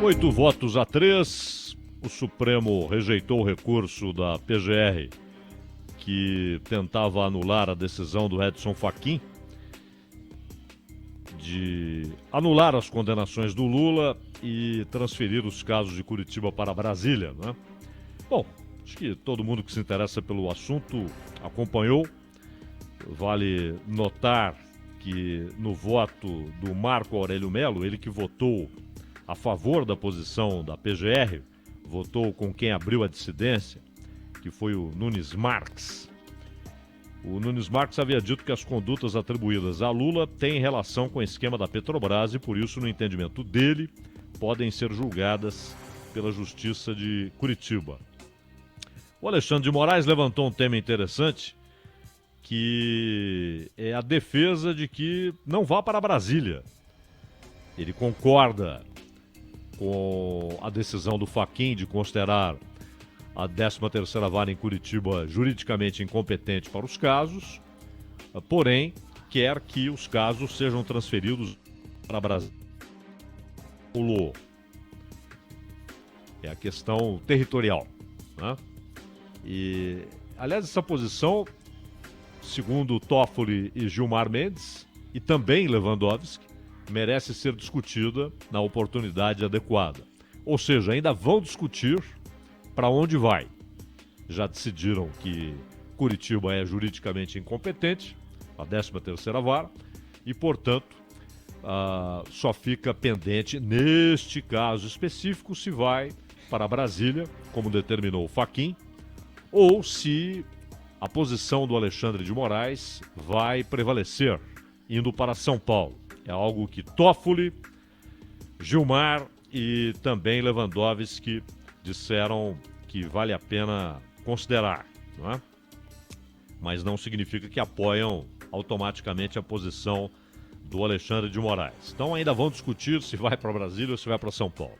8 votos a 3, o Supremo rejeitou o recurso da PGR que tentava anular a decisão do Edson Fachin de anular as condenações do Lula e transferir os casos de Curitiba para Brasília, né? Bom, acho que todo mundo que se interessa pelo assunto acompanhou. Vale notar que no voto do Marco Aurélio Mello, ele que votou a favor da posição da PGR, votou com quem abriu a dissidência, que foi o Nunes Marques. O Nunes Marques havia dito que as condutas atribuídas a Lula têm relação com o esquema da Petrobras e, por isso, no entendimento dele, podem ser julgadas pela Justiça de Curitiba. O Alexandre de Moraes levantou um tema interessante, que é a defesa de que não vá para Brasília. Ele concorda com a decisão do Fachin de considerar a 13ª Vara em Curitiba juridicamente incompetente para os casos, porém, quer que os casos sejam transferidos para Brasília. É a questão territorial, né? E, aliás, essa posição, segundo Toffoli e Gilmar Mendes, e também Lewandowski, merece ser discutida na oportunidade adequada. Ou seja, ainda vão discutir para onde vai. Já decidiram que Curitiba é juridicamente incompetente, a 13ª Vara, e, portanto, só fica pendente, neste caso específico, se vai para Brasília, como determinou o Fachin, ou se a posição do Alexandre de Moraes vai prevalecer, indo para São Paulo. É algo que Toffoli, Gilmar e também Lewandowski disseram que vale a pena considerar, não é? Mas não significa que apoiam automaticamente a posição do Alexandre de Moraes. Então ainda vão discutir se vai para Brasília ou se vai para São Paulo.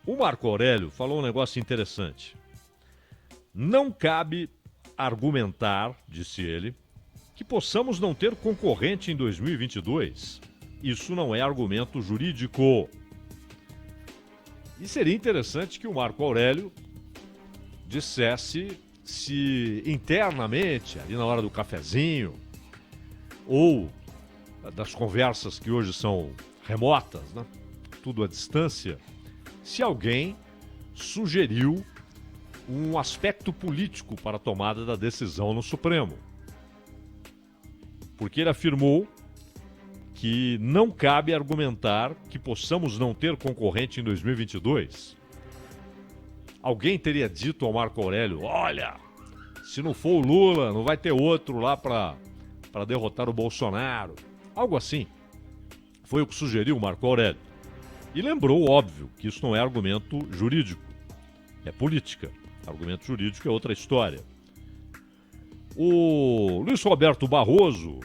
O Marco Aurélio falou um negócio interessante. Não cabe argumentar, disse ele, que possamos não ter concorrente em 2022. Isso não é argumento jurídico. E seria interessante que o Marco Aurélio dissesse se internamente, ali na hora do cafezinho, ou das conversas que hoje são remotas, né? Tudo à distância, se alguém sugeriu um aspecto político para a tomada da decisão no Supremo. Porque ele afirmou que não cabe argumentar que possamos não ter concorrente em 2022. Alguém teria dito ao Marco Aurélio, olha, se não for o Lula, não vai ter outro lá para derrotar o Bolsonaro. Algo assim. Foi o que sugeriu o Marco Aurélio. E lembrou, óbvio, que isso não é argumento jurídico, é política. Argumento jurídico é outra história. O Luiz Roberto Barroso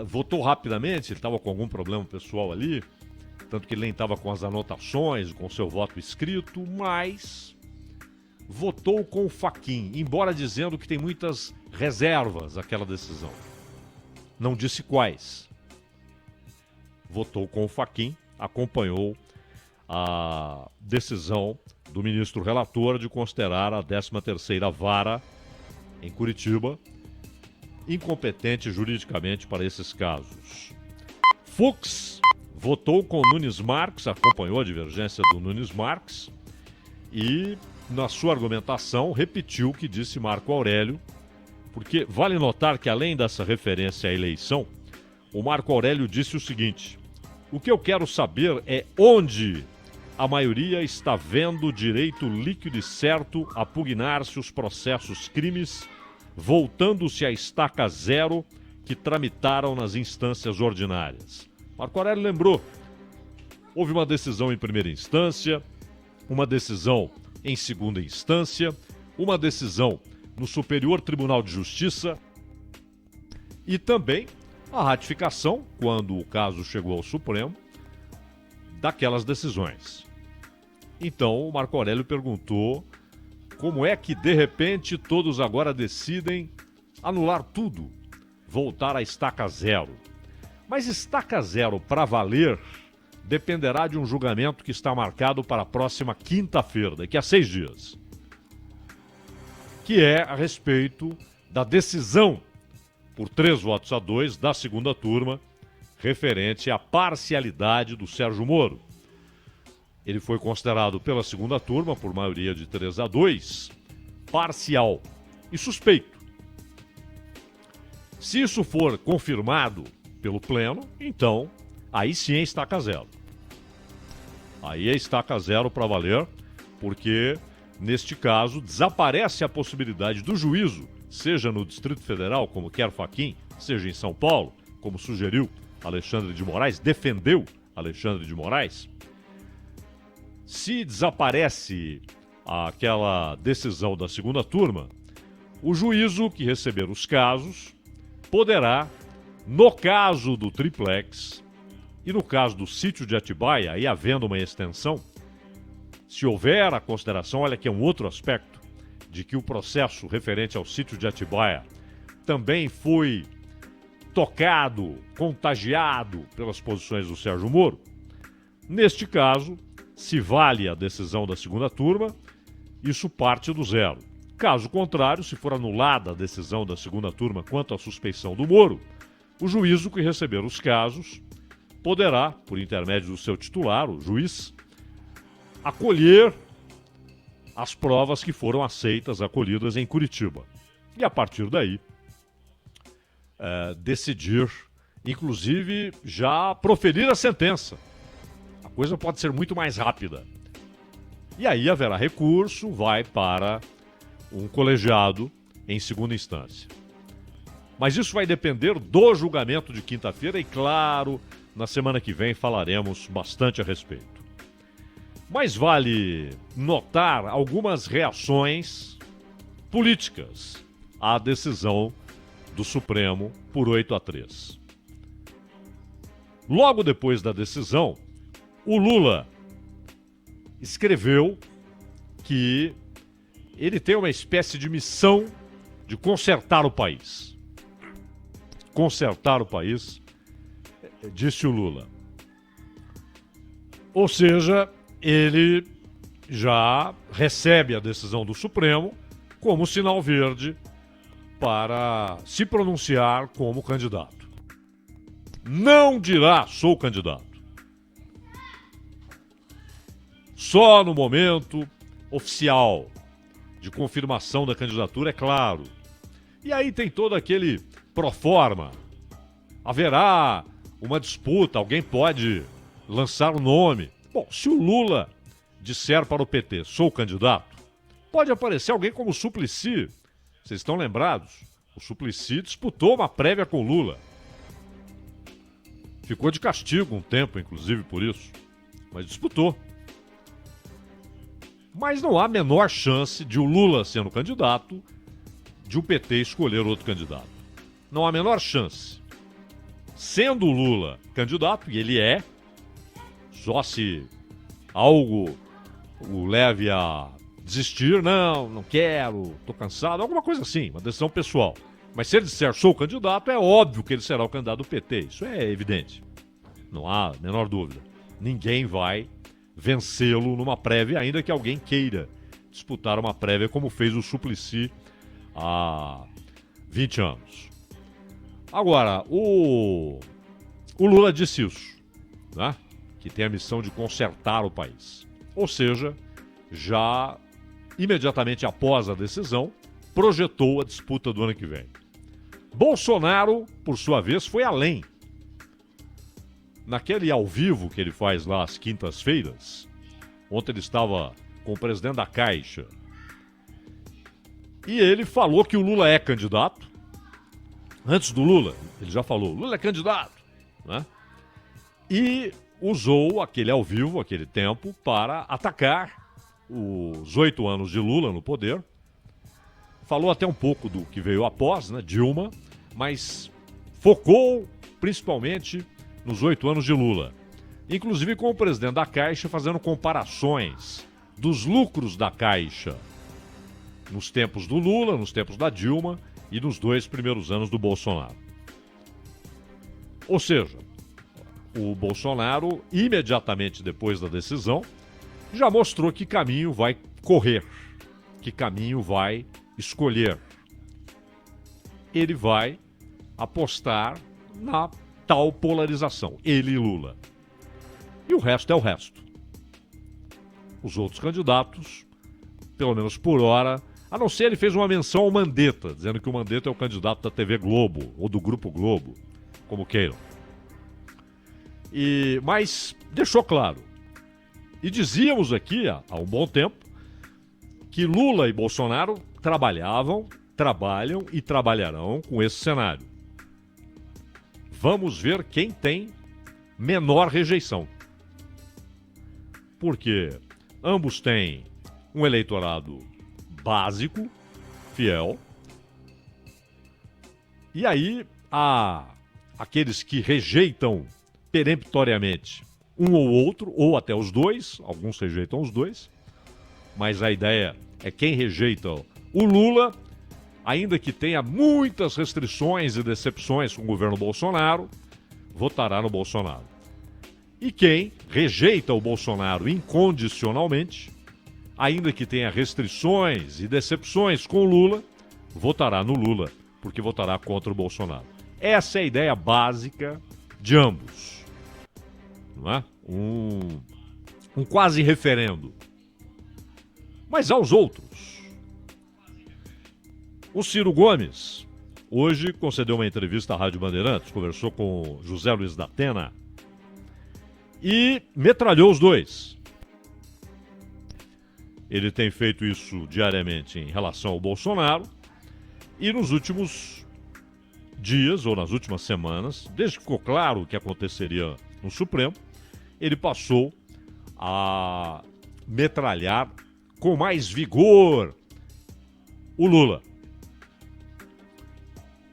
votou rapidamente, ele estava com algum problema pessoal ali, tanto que ele nem estava com as anotações, com o seu voto escrito, mas votou com o Fachin, embora dizendo que tem muitas reservas àquela decisão. Não disse quais. Votou com o Fachin, acompanhou a decisão do ministro relator de considerar a 13ª Vara em Curitiba incompetente juridicamente para esses casos. Fux votou com Nunes Marques, acompanhou a divergência do Nunes Marques e, na sua argumentação, repetiu o que disse Marco Aurélio, porque vale notar que, além dessa referência à eleição, o Marco Aurélio disse o seguinte: o que eu quero saber é onde a maioria está vendo direito líquido e certo a pugnar-se os processos crimes, voltando-se à estaca zero que tramitaram nas instâncias ordinárias. Marco Aurélio lembrou, houve uma decisão em primeira instância, uma decisão em segunda instância, uma decisão no Superior Tribunal de Justiça e também a ratificação, quando o caso chegou ao Supremo, daquelas decisões. Então, o Marco Aurélio perguntou como é que, de repente, todos agora decidem anular tudo, voltar à estaca zero. Mas estaca zero para valer dependerá de um julgamento que está marcado para a próxima quinta-feira, daqui a 6 dias. Que é a respeito da decisão, por 3-2 da segunda turma, referente à parcialidade do Sérgio Moro. Ele foi considerado pela segunda turma, por maioria de 3-2, parcial e suspeito. Se isso for confirmado pelo Pleno, então, aí sim é estaca zero. Aí é estaca zero para valer, porque, neste caso, desaparece a possibilidade do juízo, seja no Distrito Federal, como quer Fachin, seja em São Paulo, como sugeriu Alexandre de Moraes, defendeu Alexandre de Moraes. Se desaparece aquela decisão da segunda turma, o juízo que receber os casos poderá, no caso do triplex e no caso do sítio de Atibaia, e havendo uma extensão, se houver a consideração, olha que é um outro aspecto, de que o processo referente ao sítio de Atibaia também foi tocado, contagiado pelas posições do Sérgio Moro, neste caso, se vale a decisão da segunda turma, isso parte do zero. Caso contrário, se for anulada a decisão da segunda turma quanto à suspeição do Moro, o juízo que receber os casos poderá, por intermédio do seu titular, o juiz, acolher as provas que foram aceitas, acolhidas em Curitiba. E a partir daí, decidir, inclusive já proferir a sentença. A coisa pode ser muito mais rápida. E aí haverá recurso, vai para um colegiado em segunda instância. Mas isso vai depender do julgamento de quinta-feira e, claro, na semana que vem falaremos bastante a respeito. Mas vale notar algumas reações políticas à decisão do Supremo por 8-3. Logo depois da decisão, o Lula escreveu que ele tem uma espécie de missão de consertar o país. Consertar o país, disse o Lula. Ou seja, ele já recebe a decisão do Supremo como sinal verde para se pronunciar como candidato. Não dirá sou candidato. Só no momento oficial de confirmação da candidatura, é claro. E aí tem todo aquele proforma. Haverá uma disputa, alguém pode lançar o nome. Bom, se o Lula disser para o PT, sou candidato, pode aparecer alguém como o Suplicy. Vocês estão lembrados? O Suplicy disputou uma prévia com o Lula. Ficou de castigo um tempo, inclusive, por isso. Mas disputou. Mas não há a menor chance de o Lula sendo candidato, de o PT escolher outro candidato. Não há a menor chance. Sendo o Lula candidato, e ele é, só se algo o leve a desistir, não quero, tô cansado, alguma coisa assim, uma decisão pessoal. Mas se ele disser sou candidato, é óbvio que ele será o candidato do PT, isso é evidente. Não há a menor dúvida. Ninguém vai vencê-lo numa prévia, ainda que alguém queira disputar uma prévia como fez o Suplicy há 20 anos. Agora, o Lula disse isso, né? Que tem a missão de consertar o país. Ou seja, já imediatamente após a decisão, projetou a disputa do ano que vem. Bolsonaro, por sua vez, foi além. Naquele ao vivo que ele faz lá às quintas-feiras, ontem ele estava com o presidente da Caixa, e ele falou que o Lula é candidato. Antes do Lula, ele já falou, Lula é candidato, né? E usou aquele ao vivo, aquele tempo, para atacar os 8 anos de Lula no poder. Falou até um pouco do que veio após, né, Dilma, mas focou principalmente nos 8 anos de Lula. Inclusive com o presidente da Caixa fazendo comparações dos lucros da Caixa nos tempos do Lula, nos tempos da Dilma e nos 2 primeiros anos do Bolsonaro. Ou seja, o Bolsonaro, imediatamente depois da decisão, já mostrou que caminho vai correr, que caminho vai escolher. Ele vai apostar na tal polarização, ele e Lula. E o resto é o resto. Os outros candidatos, pelo menos por hora, a não ser ele fez uma menção ao Mandetta, dizendo que o Mandetta é o candidato da TV Globo, ou do Grupo Globo, como queiram. Mas deixou claro. E dizíamos aqui há um bom tempo que Lula e Bolsonaro trabalham e trabalharão com esse cenário. Vamos ver quem tem menor rejeição. Porque ambos têm um eleitorado básico, fiel. E aí há aqueles que rejeitam peremptoriamente um ou outro, ou até os dois, alguns rejeitam os dois, mas a ideia é quem rejeita o Lula, ainda que tenha muitas restrições e decepções com o governo Bolsonaro, votará no Bolsonaro. E quem rejeita o Bolsonaro incondicionalmente, ainda que tenha restrições e decepções com o Lula, votará no Lula, porque votará contra o Bolsonaro. Essa é a ideia básica de ambos. Não é? Um quase referendo. Mas aos outros. O Ciro Gomes, hoje, concedeu uma entrevista à Rádio Bandeirantes, conversou com José Luiz da Atena e metralhou os dois. Ele tem feito isso diariamente em relação ao Bolsonaro e nos últimos dias, ou nas últimas semanas, desde que ficou claro o que aconteceria no Supremo, ele passou a metralhar com mais vigor o Lula.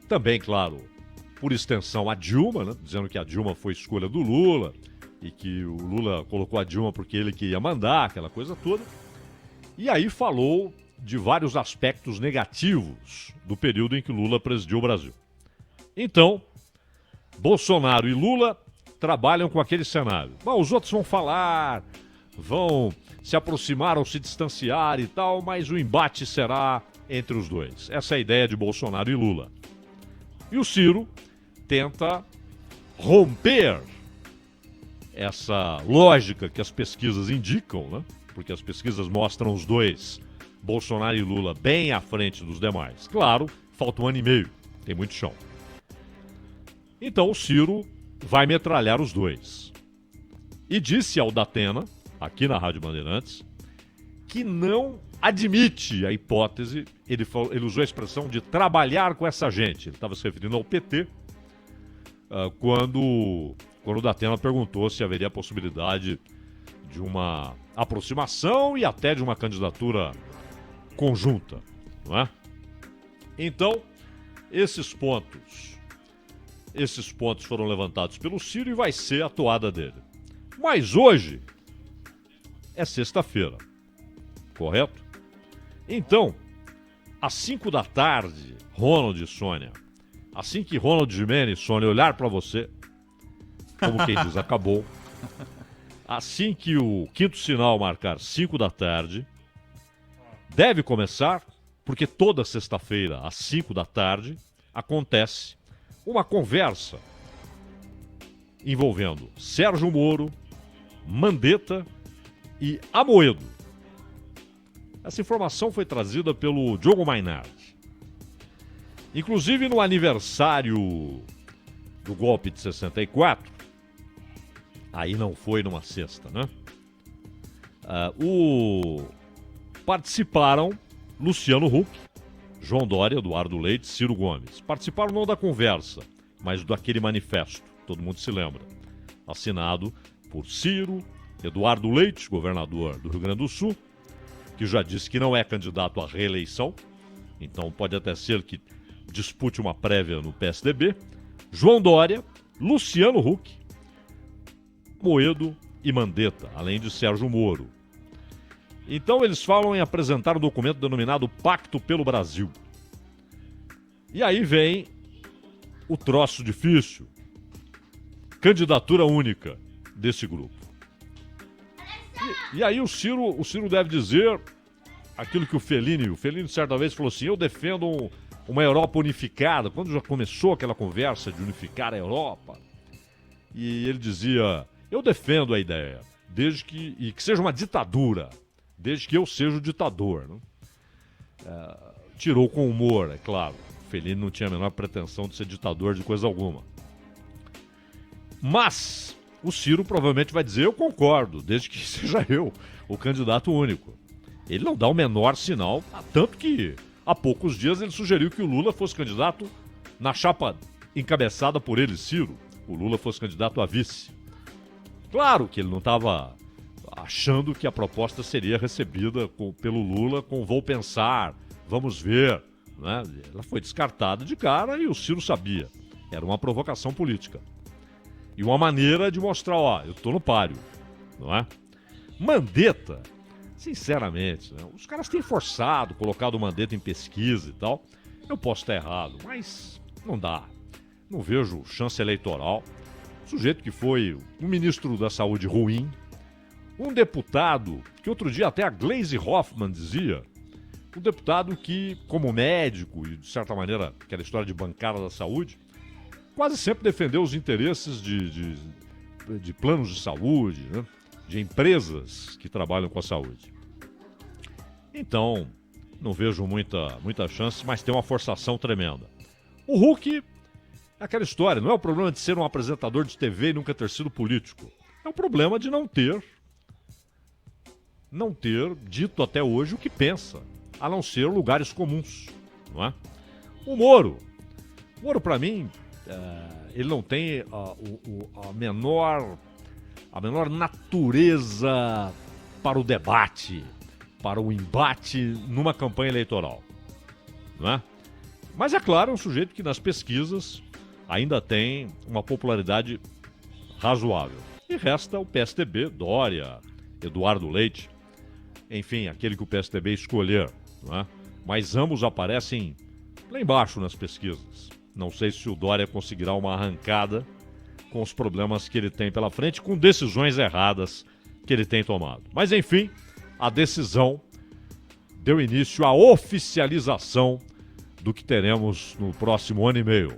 Também, claro, por extensão a Dilma, né? Dizendo que a Dilma foi escolha do Lula e que o Lula colocou a Dilma porque ele que ia mandar, aquela coisa toda. E aí falou de vários aspectos negativos do período em que Lula presidiu o Brasil. Então, Bolsonaro e Lula trabalham com aquele cenário. Bom, os outros vão falar, vão se aproximar ou se distanciar e tal, mas o embate será entre os dois. Essa é a ideia de Bolsonaro e Lula. E o Ciro tenta romper essa lógica que as pesquisas indicam, né? Porque as pesquisas mostram os dois, Bolsonaro e Lula, bem à frente dos demais. Claro, falta 1 ano e meio, tem muito chão. Então o Ciro vai metralhar os dois. E disse ao Datena, aqui na Rádio Bandeirantes, que não admite a hipótese, ele usou a expressão de trabalhar com essa gente. Ele estava se referindo ao PT, quando o Datena perguntou se haveria a possibilidade de uma aproximação e até de uma candidatura conjunta, não é? Então, esses pontos foram levantados pelo Ciro e vai ser a toada dele. Mas hoje é sexta-feira, correto? Então, às 5 da tarde, Ronald e Sônia, assim que Ronald Gimenez e Sônia olhar para você, como quem diz, acabou. Assim que o quinto sinal marcar 5 da tarde, deve começar, porque toda sexta-feira, às 5 da tarde, acontece uma conversa envolvendo Sérgio Moro, Mandetta e Amoedo. Essa informação foi trazida pelo Diogo Mainardi. Inclusive no aniversário do golpe de 64, aí não foi numa sexta, né? Participaram Luciano Huck, João Dória, Eduardo Leite, Ciro Gomes. Participaram não da conversa, mas daquele manifesto, todo mundo se lembra. Assinado por Ciro, Eduardo Leite, governador do Rio Grande do Sul, que já disse que não é candidato à reeleição, então pode até ser que dispute uma prévia no PSDB. João Dória, Luciano Huck, Amoedo e Mandetta, além de Sérgio Moro. Então eles falam em apresentar um documento denominado Pacto pelo Brasil. E aí vem o troço difícil. candidatura única desse grupo. E aí o Ciro deve dizer aquilo que o Fellini certa vez falou assim: eu defendo uma Europa unificada, quando já começou aquela conversa de unificar a Europa. E ele dizia: eu defendo a ideia, que seja uma ditadura, desde que eu seja o ditador. Né? Tirou com humor, é claro. O Fellini não tinha a menor pretensão de ser ditador de coisa alguma. Mas o Ciro provavelmente vai dizer: eu concordo, desde que seja eu o candidato único. Ele não dá o menor sinal, tanto que há poucos dias ele sugeriu que o Lula fosse candidato na chapa encabeçada por ele, Ciro. O Lula fosse candidato a vice. Claro que ele não estava achando que a proposta seria recebida pelo Lula com vou pensar, vamos ver. Né? Ela foi descartada de cara e o Ciro sabia. Era uma provocação política. E uma maneira de mostrar, ó, eu tô no páreo. Não é? Mandetta, sinceramente, né? Os caras têm forçado, colocado o Mandetta em pesquisa e tal. Eu posso estar errado, mas não dá. Não vejo chance eleitoral. Sujeito que foi um ministro da saúde ruim, um deputado, que outro dia até a Gleisi Hoffmann dizia, um deputado que, como médico e de certa maneira aquela história de bancada da saúde, quase sempre defendeu os interesses de planos de saúde, né? De empresas que trabalham com a saúde. Então, não vejo muita chance, mas tem uma forçação tremenda. O Huck, aquela história, não é o problema de ser um apresentador de TV e nunca ter sido político. É o problema de não ter dito até hoje o que pensa, a não ser lugares comuns, não é? O Moro, para mim, ele não tem a menor natureza para o debate, para o embate numa campanha eleitoral, não é? Mas é claro, é um sujeito que nas pesquisas ainda tem uma popularidade razoável. E resta o PSDB, Dória, Eduardo Leite, enfim, aquele que o PSDB escolher, não é? Mas ambos aparecem lá embaixo nas pesquisas. Não sei se o Dória conseguirá uma arrancada com os problemas que ele tem pela frente, com decisões erradas que ele tem tomado. Mas enfim, a decisão deu início à oficialização do que teremos no próximo ano e meio.